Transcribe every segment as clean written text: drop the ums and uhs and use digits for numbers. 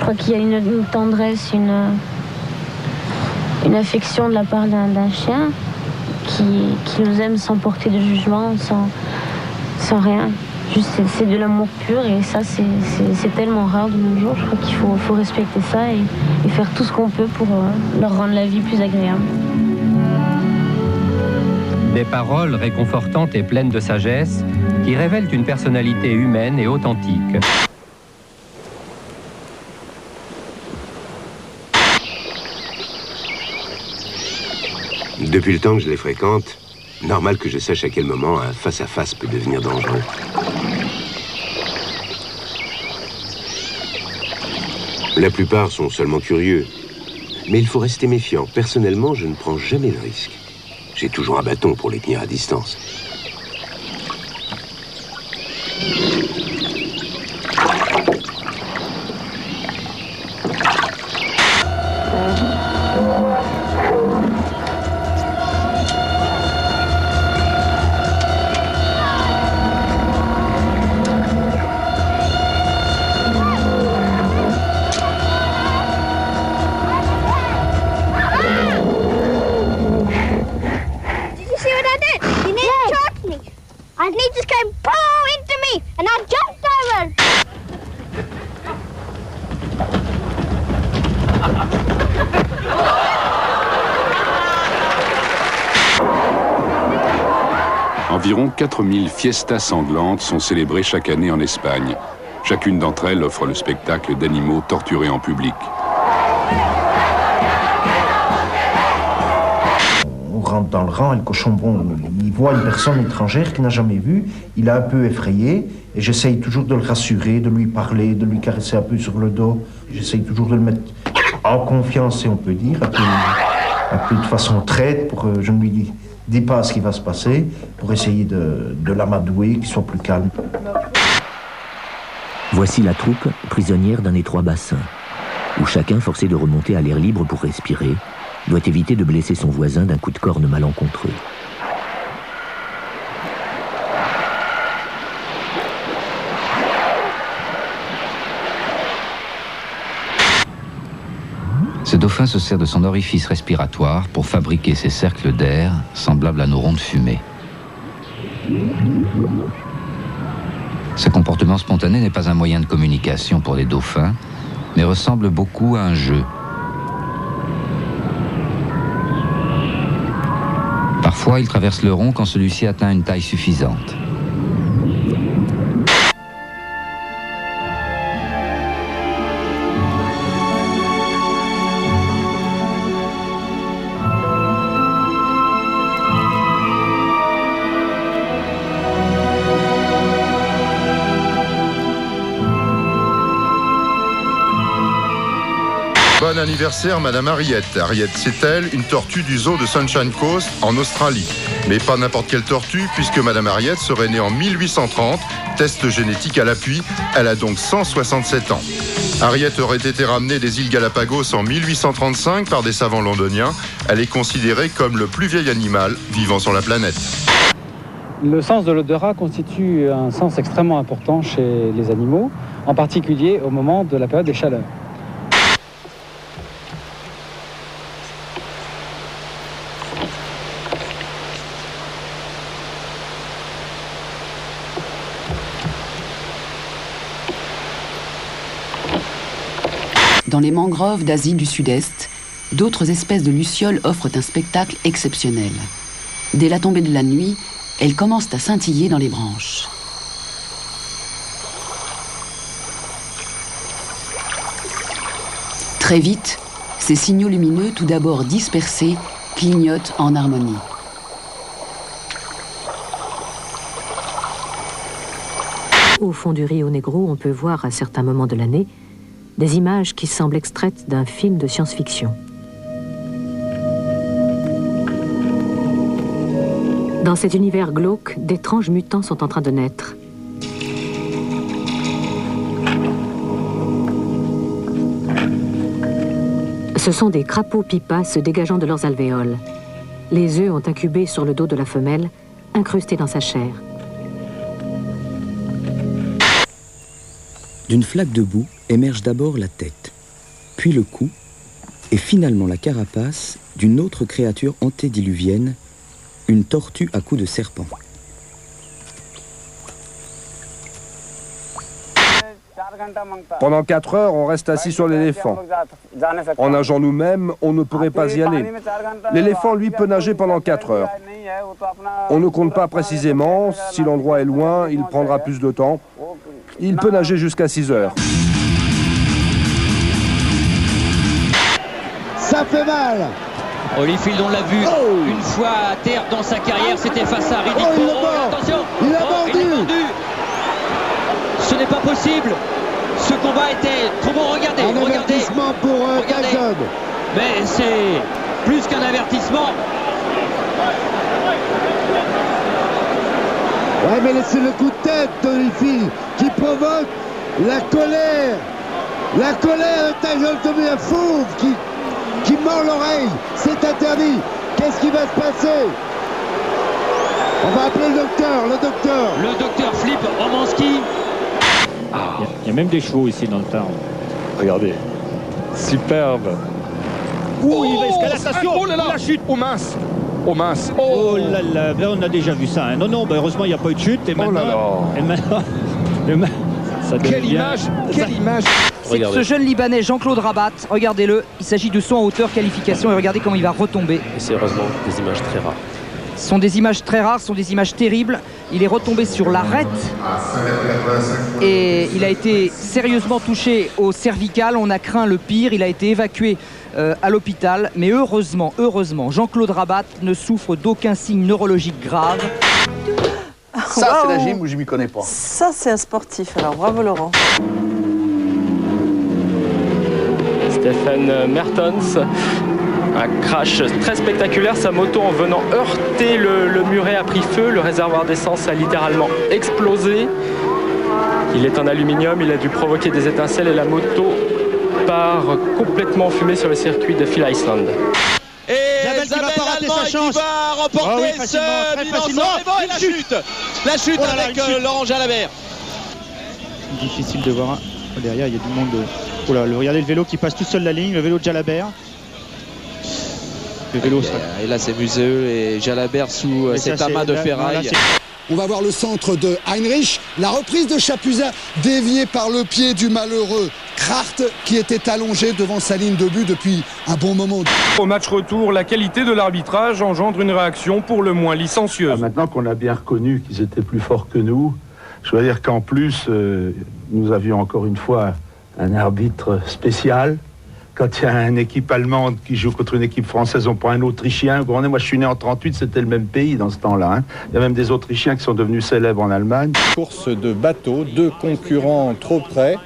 crois qu'il y a une tendresse, une affection de la part d'un chien qui nous aime sans porter de jugement, sans rien. Juste, c'est de l'amour pur et ça, c'est tellement rare de nos jours. Je crois qu'il faut respecter ça et faire tout ce qu'on peut pour leur rendre la vie plus agréable. Des paroles réconfortantes et pleines de sagesse qui révèlent une personnalité humaine et authentique. Depuis le temps que je les fréquente, normal que je sache à quel moment un face-à-face peut devenir dangereux. La plupart sont seulement curieux. Mais il faut rester méfiant. Personnellement, je ne prends jamais le risque. J'ai toujours un bâton pour les tenir à distance. Environ 4000 fiestas sanglantes sont célébrées chaque année en Espagne. Chacune d'entre elles offre le spectacle d'animaux torturés en public. On rentre dans le rang et le cochon, bon, il voit une personne étrangère qu'il n'a jamais vue, il est un peu effrayé et j'essaye toujours de le rassurer, de lui parler, de lui caresser un peu sur le dos. J'essaye toujours de le mettre en confiance, si on peut dire, un peu de façon traite pour que je ne lui dis pas ce qui va se passer, pour essayer de l'amadouer, qu'il soit plus calme. Voici la troupe prisonnière d'un étroit bassin, où chacun, forcé de remonter à l'air libre pour respirer, doit éviter de blesser son voisin d'un coup de corne malencontreux. Ce dauphin se sert de son orifice respiratoire pour fabriquer ces cercles d'air semblables à nos ronds de fumée. Ce comportement spontané n'est pas un moyen de communication pour les dauphins, mais ressemble beaucoup à un jeu. Parfois, il traverse le rond quand celui-ci atteint une taille suffisante. Bon anniversaire, Madame Harriet. Harriet, c'est elle, une tortue du zoo de Sunshine Coast, en Australie. Mais pas n'importe quelle tortue, puisque Madame Harriet serait née en 1830, test génétique à l'appui, elle a donc 167 ans. Harriet aurait été ramenée des îles Galapagos en 1835 par des savants londoniens. Elle est considérée comme le plus vieil animal vivant sur la planète. Le sens de l'odorat constitue un sens extrêmement important chez les animaux, en particulier au moment de la période des chaleurs. Dans les mangroves d'Asie du Sud-Est, d'autres espèces de lucioles offrent un spectacle exceptionnel. Dès la tombée de la nuit, elles commencent à scintiller dans les branches. Très vite, ces signaux lumineux, tout d'abord dispersés, clignotent en harmonie. Au fond du Rio Negro, on peut voir à certains moments de l'année des images qui semblent extraites d'un film de science-fiction. Dans cet univers glauque, d'étranges mutants sont en train de naître. Ce sont des crapauds pipas se dégageant de leurs alvéoles. Les œufs ont incubé sur le dos de la femelle, incrustés dans sa chair. D'une flaque de boue émerge d'abord la tête. puis le cou, et finalement la carapace d'une autre créature antédiluvienne, une tortue à cou de serpent. Pendant 4 heures, on reste assis sur l'éléphant. En nageant nous-mêmes, on ne pourrait pas y aller. L'éléphant, lui, peut nager pendant 4 heures. On ne compte pas précisément. Si l'endroit est loin, il prendra plus de temps. Il peut nager jusqu'à 6 heures. Ça fait mal. Holyfield, on l'a vu une fois à terre dans sa carrière, c'était face à Riddick. Attention, il a mordu. Ce n'est pas possible. Ce combat était trop bon. Regardez, un avertissement pour Tyson. Mais c'est plus qu'un avertissement. Ouais, mais c'est le coup de tête d'Holyfield qui provoque la colère. La colère de Tyson devient fauve qui mord l'oreille. C'est interdit. Qu'est-ce qui va se passer? On va appeler le docteur. Le docteur Philippe Romanski. Il y a même des chevaux ici dans le tarn. Regardez. Superbe. Il va escalader. Attention. Oh là là. La chute. Oh mince. Oh mince. Oh là là. Ben, on a déjà vu ça. Hein. Non, heureusement, il n'y a pas eu de chute. Et maintenant, ça devient... Quelle image. C'est ce jeune Libanais Jean-Claude Rabat, regardez-le, il s'agit de saut en hauteur qualification et regardez comment il va retomber. Et c'est heureusement des images très rares. Ce sont des images très rares, ce sont des images terribles. Il est retombé sur l'arête et il a été sérieusement touché au cervical. On a craint le pire, il a été évacué à l'hôpital. Mais heureusement, Jean-Claude Rabat ne souffre d'aucun signe neurologique grave. Ça, c'est la gym où je m'y connais pas. Ça, c'est un sportif. Alors, bravo Laurent. Stephen Mertens, un crash très spectaculaire. Sa moto, en venant heurter le muret, a pris feu. Le réservoir d'essence a littéralement explosé. Il est en aluminium, il a dû provoquer des étincelles et la moto part complètement en fumée sur le circuit de Phil Iceland. Et Isabelle qui va remporter ce bilan et la chute avec Laurent Jalabert. Difficile de voir. Derrière, il y a du monde. Regardez le vélo qui passe tout seul la ligne, le vélo de Jalabert. Le vélo, et là, c'est Museeux et Jalabert sous cet amas de ferraille. On va voir le centre de Heinrich, la reprise de Chapuzin déviée par le pied du malheureux Kracht qui était allongé devant sa ligne de but depuis un bon moment. Au match retour, la qualité de l'arbitrage engendre une réaction pour le moins licencieuse. Maintenant qu'on a bien reconnu qu'ils étaient plus forts que nous, je dois dire qu'en plus, nous avions encore une fois un arbitre spécial. Quand il y a une équipe allemande qui joue contre une équipe française, on prend un Autrichien. Moi, je suis né en 1938, c'était le même pays dans ce temps-là. Il y a même des Autrichiens qui sont devenus célèbres en Allemagne. Course de bateau, 2 concurrents trop près.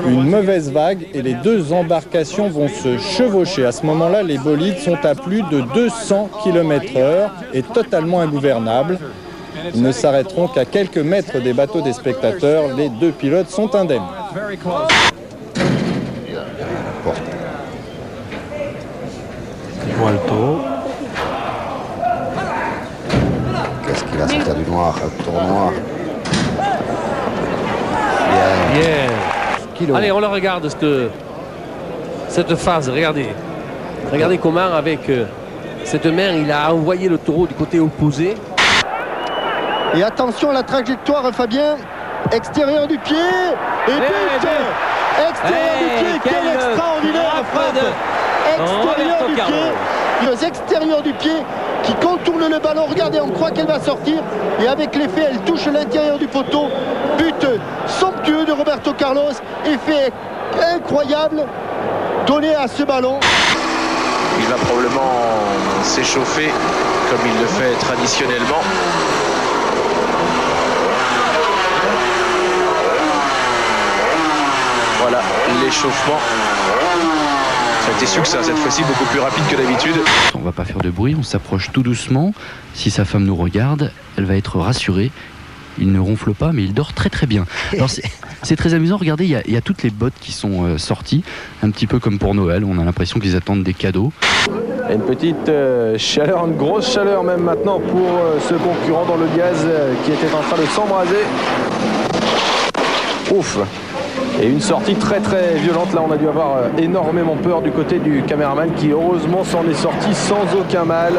Une mauvaise vague et les 2 embarcations vont se chevaucher. À ce moment-là, les bolides sont à plus de 200 km/h et totalement ingouvernables. Ils ne s'arrêteront qu'à quelques mètres des bateaux des spectateurs. Les 2 pilotes sont indemnes. Molto. Qu'est-ce qu'il a, c'était du noir, un tournoi. Bien. Allez, on le regarde, cette phase, regardez. Regardez comment, avec cette main, il a envoyé le taureau du côté opposé. Et attention à la trajectoire, Fabien. Extérieur du pied. Et but. Extérieur du pied. Quelle extraordinaire frappe. Extérieur du pied. Les extérieurs du pied qui contourne le ballon. Regardez, on croit qu'elle va sortir. Et avec l'effet, elle touche l'intérieur du poteau. But somptueux de Roberto Carlos. Effet incroyable donné à ce ballon. Il va probablement s'échauffer comme il le fait traditionnellement. Voilà l'échauffement. Ça a été succinct cette fois-ci, beaucoup plus rapide que d'habitude. On va pas faire de bruit, on s'approche tout doucement. Si sa femme nous regarde, elle va être rassurée. Il ne ronfle pas, mais il dort très très bien. Alors c'est très amusant, regardez, il y a toutes les bottes qui sont sorties, un petit peu comme pour Noël, on a l'impression qu'ils attendent des cadeaux. Une petite chaleur, une grosse chaleur même maintenant pour ce concurrent dans le gaz qui était en train de s'embraser. Ouf. Et une sortie très très violente. Là, on a dû avoir énormément peur du côté du caméraman qui heureusement s'en est sorti sans aucun mal.